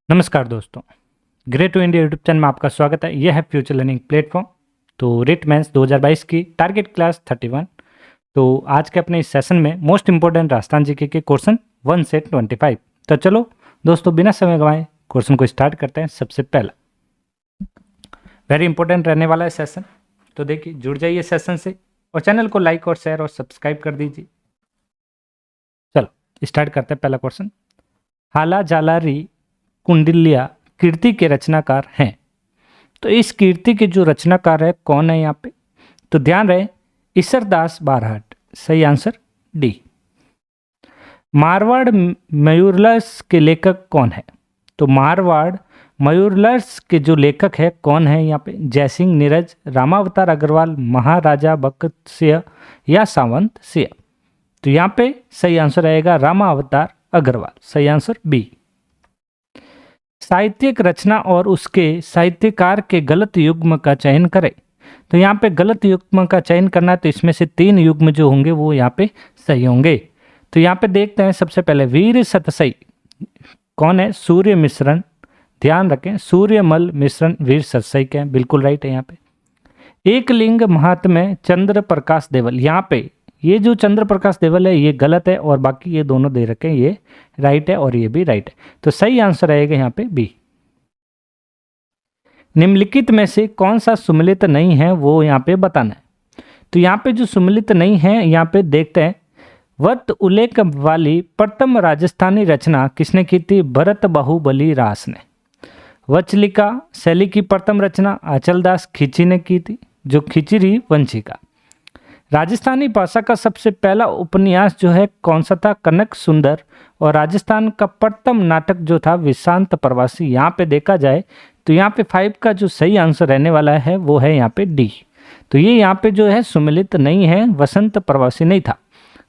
नमस्कार दोस्तों, great to India YouTube channel में आपका स्वागत है। यह है फ्यूचर लर्निंग प्लेटफॉर्म। तो रिट मेंस 2022 की टारगेट क्लास 31। तो आज के अपने इस सेशन में मोस्ट इंपॉर्टेंट राजस्थान जीके के क्वेश्चन 1 से 25। तो चलो दोस्तों, बिना समय गंवाए क्वेश्चन को स्टार्ट करते हैं। सबसे पहला वेरी इंपॉर्टेंट रहने वाला है सेशन, तो देखिए जुड़ जाइए सेशन से और चैनल को लाइक और शेयर और सब्सक्राइब कर दीजिए। चलो स्टार्ट करते हैं। पहला क्वेश्चन, हाला जालारी कुंडिल्या कीर्ति के रचनाकार हैं। तो इस कीर्ति के जो रचनाकार है कौन है यहाँ पे? तो ध्यान रहे, ईसरदास बारहट। सही आंसर डी। मारवाड़ मयूरलस के लेखक कौन है? तो मारवाड़ मयूरलस के जो लेखक है कौन है यहाँ पे? जयसिंह नीरज, रामावतार अग्रवाल, महाराजा भगत सिंह या सावंत सिंह। तो यहाँ पे सही आंसर आएगा रामावतार अग्रवाल। सही आंसर बी। साहित्यिक रचना और उसके साहित्यकार के गलत युग्म का चयन करें। तो यहाँ पे गलत युग्म का चयन करना है, तो इसमें से 3 युग्म जो होंगे वो यहाँ पे सही होंगे। तो यहाँ पे देखते हैं सबसे पहले वीर सतसई कौन है? सूर्य मिश्रण। ध्यान रखें, सूर्यमल मिश्रण वीर सतसई के हैं, बिल्कुल राइट है यहाँ पे। एकलिंग महात्म्य चंद्र प्रकाश देवल। यहाँ पे ये जो चंद्र प्रकाश देवल है ये गलत है और बाकी ये दोनों दे रखे हैं, ये राइट है और ये भी राइट है। तो सही आंसर आएगा यहाँ पे बी। निम्नलिखित में से कौन सा सुमेलित नहीं है वो यहाँ पे बताना है। तो यहाँ पे जो सुमेलित नहीं है यहाँ पे देखते हैं। वत उल्लेख वाली प्रथम राजस्थानी रचना किसने की थी? भरत बाहुबली रास ने। वचलिका शैली की प्रथम रचना अचलदास खींची ने की थी, जो खिचरी वंशिका। राजस्थानी भाषा का सबसे पहला उपन्यास जो है कौन सा था? कनक सुंदर। और राजस्थान का प्रथम नाटक जो था विशांत प्रवासी। यहाँ पे देखा जाए तो यहाँ पे 5 का जो सही आंसर रहने वाला है वो है यहाँ पे डी। तो ये यहाँ पे जो है सुमेलित नहीं है, वसंत प्रवासी नहीं था।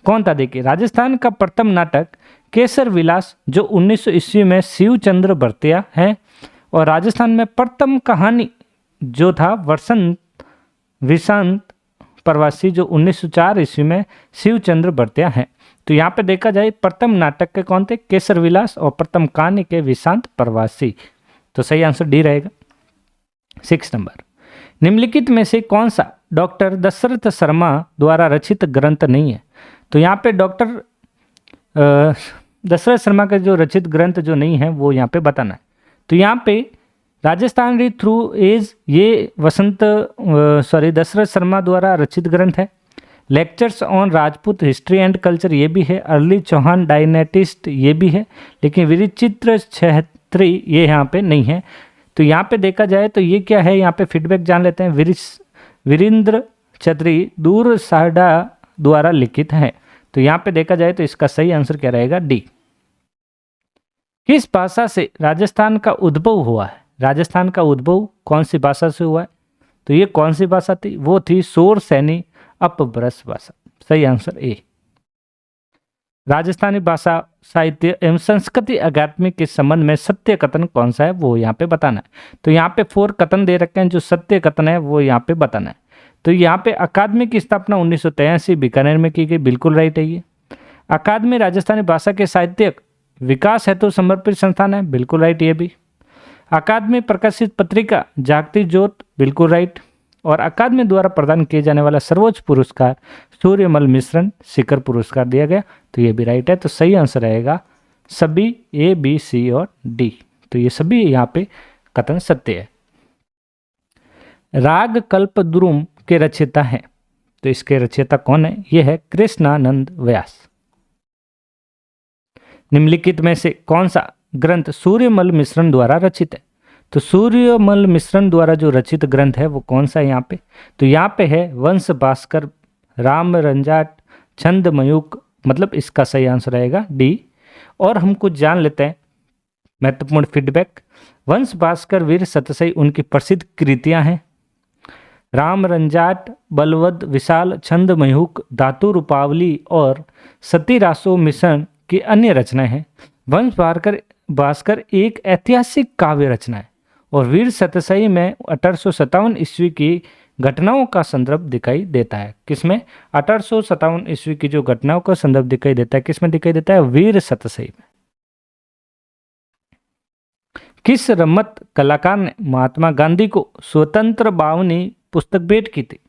कौन था? देखिए, राजस्थान का प्रथम नाटक केसर विलास जो 1900 ईस्वी में शिवचंद्र भरतिया है। और राजस्थान में प्रथम कहानी जो था विशांत प्रवासी जो 1904 ईस्वी में शिवचंद्र भरतिया हैं। तो यहाँ पे देखा जाए प्रथम नाटक के कौन थे? केसर विलास। और प्रथम कहानी के विशांत प्रवासी। तो सही आंसर डी रहेगा। 6 नंबर, निम्नलिखित में से कौन सा डॉक्टर दशरथ शर्मा द्वारा रचित ग्रंथ नहीं है? तो यहाँ पे डॉक्टर दशरथ शर्मा का जो रचित ग्रंथ जो नहीं है वो यहाँ पे बताना है। तो यहाँ पे राजस्थान रीड थ्रू एज ये दशरथ शर्मा द्वारा रचित ग्रंथ है। Lectures on Rajput history and culture ये भी है। अर्ली चौहान डायनेटिस्ट ये भी है। लेकिन विचित्र छेत्री ये यहाँ पे नहीं है। तो यहाँ पे देखा जाए तो ये क्या है, यहाँ पे फीडबैक जान लेते हैं। वीरेंद्र छत्री दूर साहडा द्वारा लिखित है। तो यहाँ पे देखा जाए तो इसका सही आंसर क्या रहेगा? डी। किस भाषा से राजस्थान का उद्भव हुआ है? राजस्थान का उद्भव कौन सी भाषा से हुआ है? तो ये कौन सी भाषा थी? वो थी सोर सैनी अपभ्रंश भाषा। सही आंसर ए। राजस्थानी भाषा साहित्य एवं संस्कृति अकादमी के संबंध में सत्य कथन कौन सा है वो यहाँ पे बताना है। तो यहाँ पे 4 कथन दे रखे हैं, जो सत्य कथन है वो यहाँ पे बताना है। तो यहाँ पे अकादमी की स्थापना 1983 बीकानेर में की गई, बिल्कुल राइट है ये। अकादमी राजस्थानी भाषा के साहित्यिक विकास हेतु समर्पित संस्थान है, बिल्कुल राइट ये भी। अकादमी प्रकाशित पत्रिका जागती ज्योत, बिल्कुल राइट। और अकादमी द्वारा प्रदान किए जाने वाला सर्वोच्च पुरस्कार सूर्यमल मिश्रण शिखर पुरस्कार दिया गया, तो ये भी राइट है। तो सही आंसर रहेगा सभी ए, बी, सी और डी। तो ये सभी यहाँ पे कथन सत्य है। राग कल्पद्रुम के रचयिता हैं। तो इसके रचयिता कौन है? ये है कृष्णानंद व्यास। निम्नलिखित में से कौन सा ग्रंथ सूर्यमल मिश्रण द्वारा रचित है? तो सूर्यमल मिश्रण द्वारा जो रचित ग्रंथ है वो कौन सा है यहाँ पे? तो यहाँ पे है वंश भास्कर, राम रंजाट, छंद मयूक। मतलब इसका सही आंसर रहेगा डी। और हम कुछ जान लेते हैं महत्वपूर्ण फीडबैक। वंश भास्कर, वीर सतसई उनकी प्रसिद्ध कृतियां हैं। राम रंजाट, बलवद विशाल, छंद मयूक, धातु रूपावली और सती रासो मिश्रण की अन्य रचनाएं हैं। वंश भास्कर एक ऐतिहासिक काव्य रचना है और वीर सतसई में 1857 ईस्वी की घटनाओं का संदर्भ दिखाई देता है। किसमें? 1857 ईस्वी की जो घटनाओं का संदर्भ दिखाई देता है, किसमें दिखाई देता है? वीर सतसई में। किस रमत कलाकार ने महात्मा गांधी को स्वतंत्र बावनी पुस्तक भेंट की थी?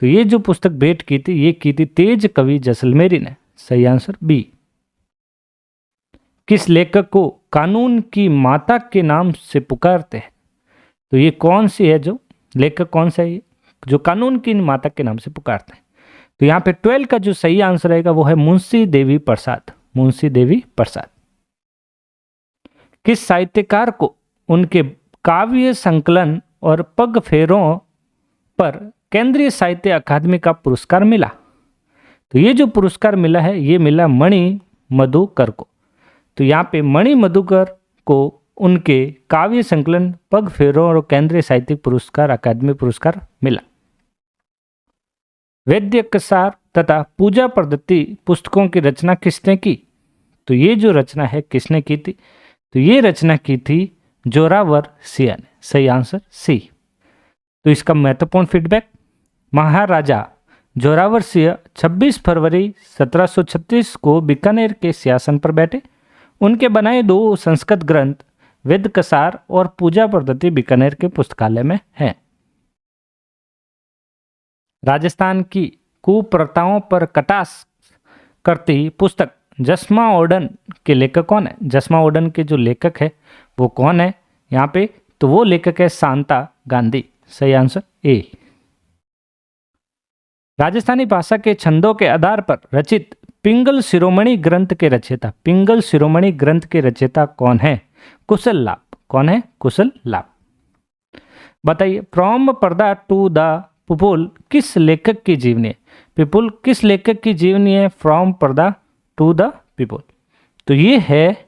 तो ये जो पुस्तक भेंट की थी ये की थी तेज कवि जैसलमेरी ने। सही आंसर बी। किस लेखक को कानून की माता के नाम से पुकारते हैं? तो ये कौन सी है, जो लेखक कौन सा है ये जो कानून की माता के नाम से पुकारते हैं? तो यहाँ पे 12 का जो सही आंसर रहेगा वो है मुंशी देवी प्रसाद। मुंशी देवी प्रसाद। किस साहित्यकार को उनके काव्य संकलन और पग फेरों पर केंद्रीय साहित्य अकादमी का पुरस्कार मिला? तो ये जो पुरस्कार मिला है ये मिला मणि मधुकर को। तो यहाँ पे मणि मधुकर को उनके काव्य संकलन, पग फेरों और केंद्रीय साहित्यिक पुरस्कार अकादमी पुरस्कार मिला। वैद्यकसार तथा पूजा पद्धति पुस्तकों की रचना किसने की? तो ये जो रचना है किसने की थी? तो ये रचना की थी जोरावर सिंह ने। सही आंसर सी। तो इसका महत्वपूर्ण फीडबैक, महाराजा जोरावर सिंह 26 फरवरी 1736 को बीकानेर के सिंहासन पर बैठे। उनके बनाए 2 संस्कृत ग्रंथ वेदकसार और पूजा पद्धति बीकानेर के पुस्तकालय में हैं। राजस्थान की कुप्रथाओं पर कटाक्ष करती पुस्तक जसमा ओडन के लेखक कौन है? जसमा ओडन के जो लेखक है वो कौन है यहाँ पे? तो वो लेखक है शांता गांधी। सही आंसर ए। राजस्थानी भाषा के छंदों के आधार पर रचित पिंगल शिरोमणि ग्रंथ के रचयिता, पिंगल शिरोमणि ग्रंथ के रचयिता कौन है? कुशल लाभ। कौन है? कुशल लाभ। बताइए, फ्रॉम पर्दा टू द पिपुल किस लेखक की जीवनी है? पिपुल किस लेखक की जीवनी है? फ्रॉम पर्दा टू द पिपुल। तो ये है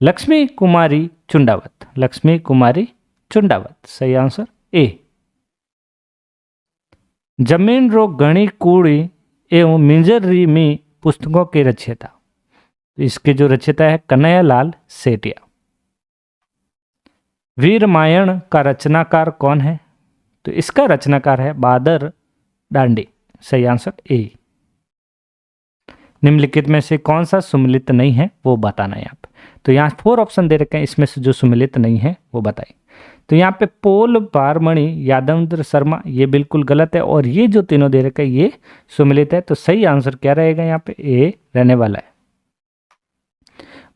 लक्ष्मी कुमारी चुंडावत। लक्ष्मी कुमारी चुंडावत। सही आंसर ए। जमीन रो घणी कूड़ी एवं मिंजरी में पुस्तकों के रचयिता, तो इसके जो रचयिता है कन्हैयालाल सेठिया। वीर रामायण का रचनाकार कौन है? तो इसका रचनाकार है बहादुर डांडी। सही आंसर ए। निम्नलिखित में से कौन सा सुमिलित नहीं है वो बताना है यहाँ पे। तो यहाँ 4 ऑप्शन दे रखे हैं, इसमें से जो सुमिलित नहीं है वो बताइए। तो यहाँ पे पोल बारमणि यादवेंद्र शर्मा ये बिल्कुल गलत है, और ये जो तीनों दे रखे हैं ये सुमिलित है। तो सही आंसर क्या रहेगा यहाँ पे? ए रहने वाला है।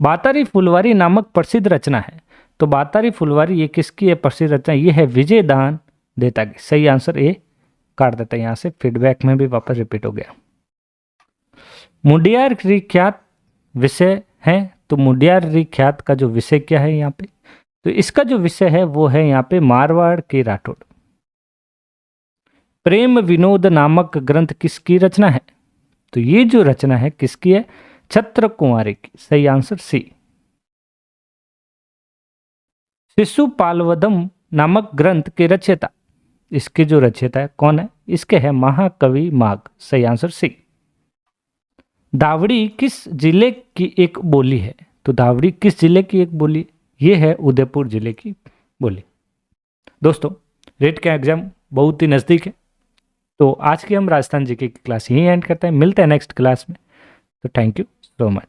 बातारी फुलवारी नामक प्रसिद्ध रचना है, तो बातारी फुलवारी ये किसकी है प्रसिद्ध रचना? ये है विजय दान देता की। सही आंसर ए काट देता है यहाँ से, फीडबैक में भी वापस रिपीट हो गया। मुंडियार ख्यात विषय है, तो मुंडियार ख्यात का जो विषय क्या है यहाँ पे? तो इसका जो विषय है वो है यहाँ पे मारवाड़ के राठौड़। प्रेम विनोद नामक ग्रंथ किसकी रचना है? तो ये जो रचना है किसकी है? छत्र कुंवारी की। सही आंसर सी। शिशुपालवदम नामक ग्रंथ के रचयिता, इसके जो रचयिता है कौन है? इसके है महाकवि माघ। सही आंसर सी। धावड़ी किस जिले की एक बोली है? तो धावड़ी किस जिले की एक बोली? ये है उदयपुर जिले की बोली। दोस्तों, रेट का एग्जाम बहुत ही नज़दीक है, तो आज की हम राजस्थान जीके की क्लास यहीं एंड करते हैं। मिलते हैं नेक्स्ट क्लास में। तो थैंक यू सो मच।